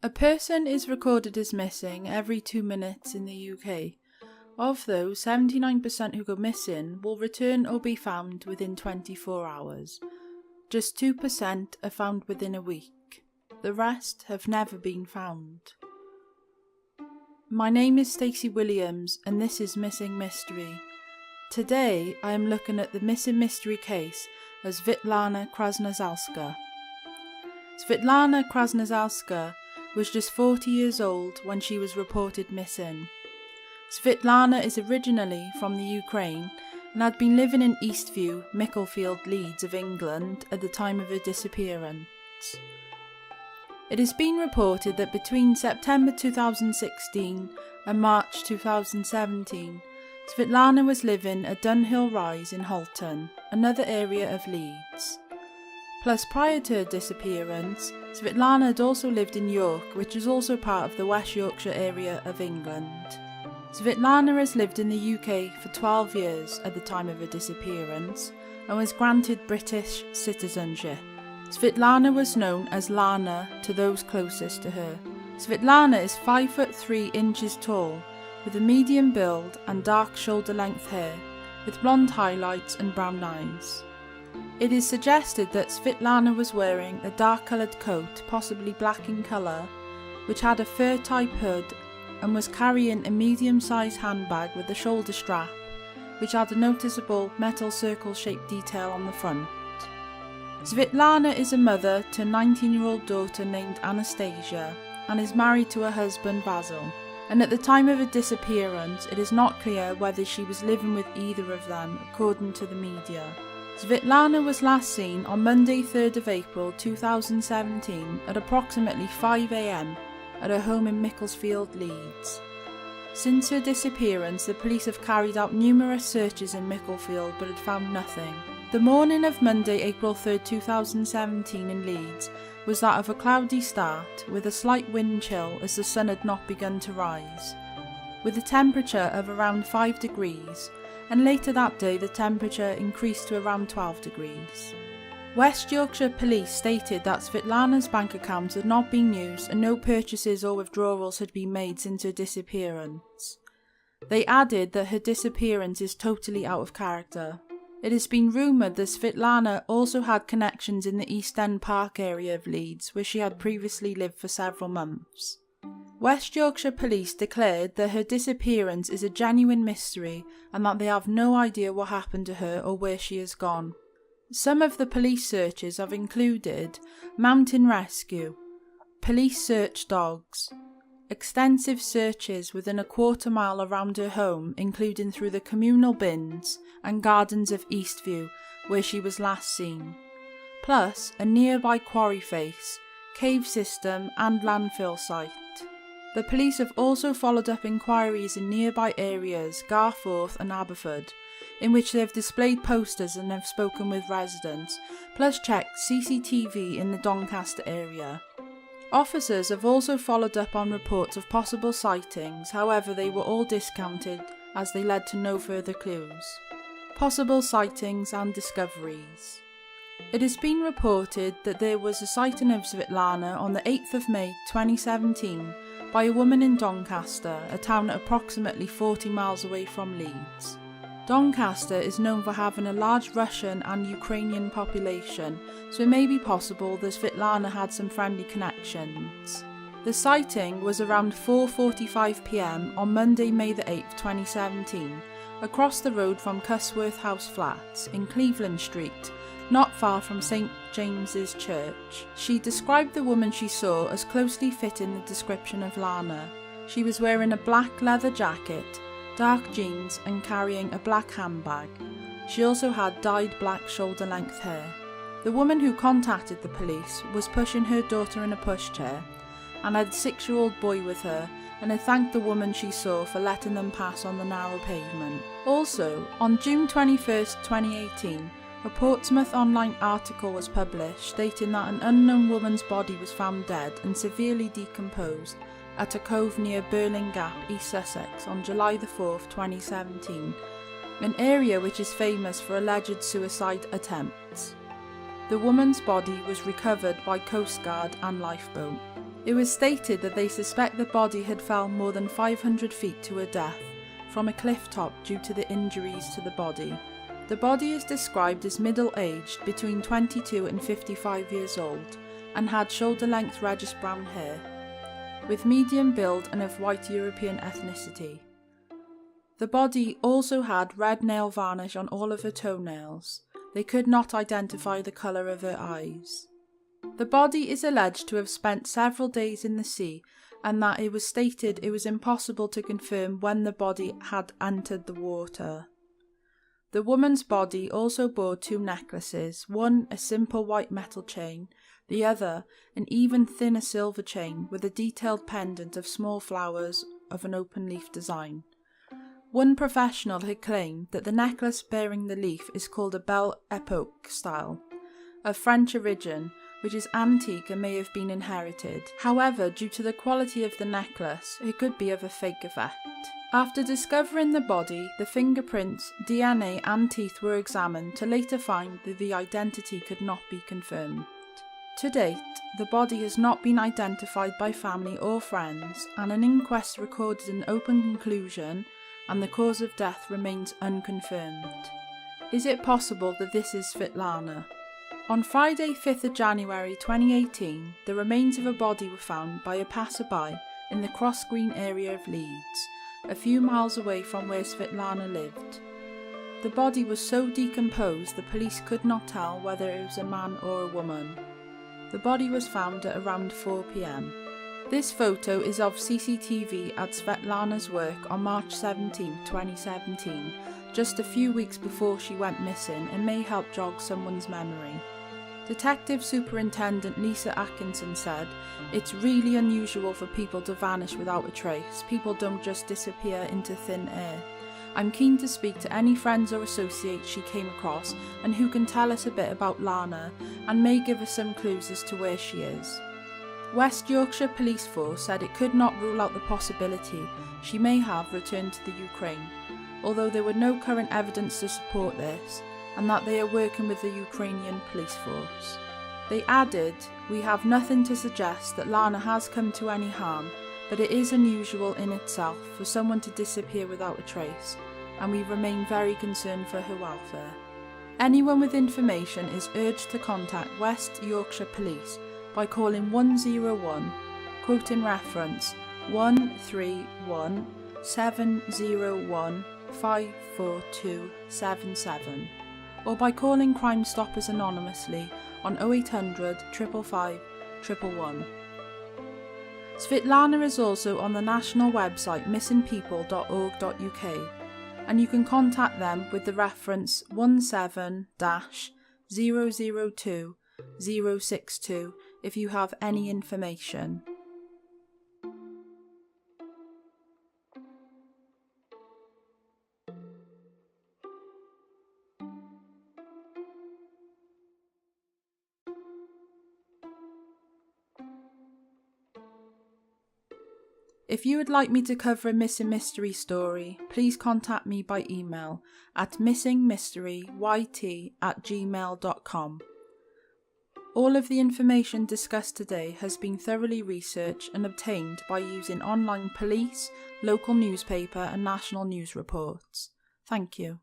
A person is recorded as missing every 2 minutes in the UK. Of those, 79% who go missing will return or be found within 24 hours. Just 2% are found within a week. The rest have never been found. My name is Stacey Williams and this is Missing Mystery. Today I am looking at the missing mystery case of Svitlana Krasnoselska. Svitlana Krasnoselska was just 40 years old when she was reported missing. Svetlana is originally from the Ukraine and had been living in Eastview, Micklefield, Leeds of England at the time of her disappearance. It has been reported that between September 2016 and March 2017, Svetlana was living at Dunhill Rise in Halton, another area of Leeds. Plus, prior to her disappearance, Svetlana had also lived in York, which is also part of the West Yorkshire area of England. Svetlana has lived in the UK for 12 years at the time of her disappearance and was granted British citizenship. Svetlana was known as Lana to those closest to her. Svetlana is 5'3" tall, with a medium build and dark shoulder-length hair, with blonde highlights and brown eyes. It is suggested that Svetlana was wearing a dark-coloured coat, possibly black in colour, which had a fur-type hood, and was carrying a medium-sized handbag with a shoulder strap, which had a noticeable metal circle-shaped detail on the front. Svetlana is a mother to a 19-year-old daughter named Anastasia, and is married to her husband Vasil. And at the time of her disappearance, it is not clear whether she was living with either of them, according to the media. Svetlana was last seen on Monday 3rd of April 2017 at approximately 5 AM at her home in Micklefield, Leeds. Since her disappearance, the police have carried out numerous searches in Micklefield but had found nothing. The morning of Monday, April 3rd, 2017 in Leeds was that of a cloudy start, with a slight wind chill as the sun had not begun to rise, with a temperature of around 5 degrees, and later that day the temperature increased to around 12 degrees. West Yorkshire Police stated that Svetlana's bank accounts had not been used and no purchases or withdrawals had been made since her disappearance. They added that her disappearance is totally out of character. It has been rumoured that Svetlana also had connections in the East End Park area of Leeds, where she had previously lived for several months. West Yorkshire Police declared that her disappearance is a genuine mystery and that they have no idea what happened to her or where she has gone. Some of the police searches have included mountain rescue, police search dogs, extensive searches within a quarter-mile around her home, including through the communal bins and gardens of Eastview, where she was last seen, plus a nearby quarry face, cave system and landfill site. The police have also followed up inquiries in nearby areas, Garforth and Aberford, in which they have displayed posters and have spoken with residents, plus checked CCTV in the Doncaster area. Officers have also followed up on reports of possible sightings, however they were all discounted as they led to no further clues. Possible sightings and discoveries. It has been reported that there was a sighting of Svetlana on the 8th of May 2017 by a woman in Doncaster, a town approximately 40 miles away from Leeds. Doncaster is known for having a large Russian and Ukrainian population, so it may be possible that Svetlana had some friendly connections. The sighting was around 4:45 PM on Monday, May the 8th, 2017, across the road from Cusworth House Flats in Cleveland Street, not far from St James's Church. She described the woman she saw as closely fitting the description of Lana. She was wearing a black leather jacket, dark jeans and carrying a black handbag. She also had dyed black shoulder-length hair. The woman who contacted the police was pushing her daughter in a pushchair and had a 6-year-old boy with her, and had thanked the woman she saw for letting them pass on the narrow pavement. Also, on June 21st, 2018, a Portsmouth online article was published stating that an unknown woman's body was found dead and severely decomposed at a cove near Burling Gap, East Sussex on July the 4th, 2017, an area which is famous for alleged suicide attempts. The woman's body was recovered by Coast Guard and lifeboat. It was stated that they suspect the body had fell more than 500 feet to her death from a cliff top due to the injuries to the body. The body is described as middle-aged, between 22 and 55 years old, and had shoulder-length reddish brown hair, with medium build and of white European ethnicity. The body also had red nail varnish on all of her toenails. They could not identify the colour of her eyes. The body is alleged to have spent several days in the sea, and that it was stated it was impossible to confirm when the body had entered the water. The woman's body also bore 2 necklaces, one a simple white metal chain, the other an even thinner silver chain with a detailed pendant of small flowers of an open leaf design. One professional had claimed that the necklace bearing the leaf is called a Belle Epoque style, of French origin, which is antique and may have been inherited. However, due to the quality of the necklace, it could be of a fake effect. After discovering the body, the fingerprints, DNA and teeth were examined to later find that the identity could not be confirmed. To date, the body has not been identified by family or friends, and an inquest recorded an open conclusion, and the cause of death remains unconfirmed. Is it possible that this is Svetlana? On Friday 5th of January 2018, the remains of a body were found by a passerby in the Cross Green area of Leeds, a few miles away from where Svetlana lived. The body was so decomposed the police could not tell whether it was a man or a woman. The body was found at around 4 p.m. This photo is of CCTV at Svetlana's work on March 17, 2017, just a few weeks before she went missing, and may help jog someone's memory. Detective Superintendent Lisa Atkinson said, "It's really unusual for people to vanish without a trace. People don't just disappear into thin air. I'm keen to speak to any friends or associates she came across and who can tell us a bit about Lana and may give us some clues as to where she is." West Yorkshire Police Force said it could not rule out the possibility she may have returned to the Ukraine, although there were no current evidence to support this, and that they are working with the Ukrainian police force. They added, "We have nothing to suggest that Lana has come to any harm, but it is unusual in itself for someone to disappear without a trace, and we remain very concerned for her welfare." Anyone with information is urged to contact West Yorkshire Police by calling 101, quoting reference 131 701 54277, or by calling Crimestoppers anonymously on 0800 555 111. Svitlana is also on the national website missingpeople.org.uk, and you can contact them with the reference 17-002-062 if you have any information. If you would like me to cover a missing mystery story, please contact me by email at missingmysteryyt@gmail.com. All of the information discussed today has been thoroughly researched and obtained by using online police, local newspaper and national news reports. Thank you.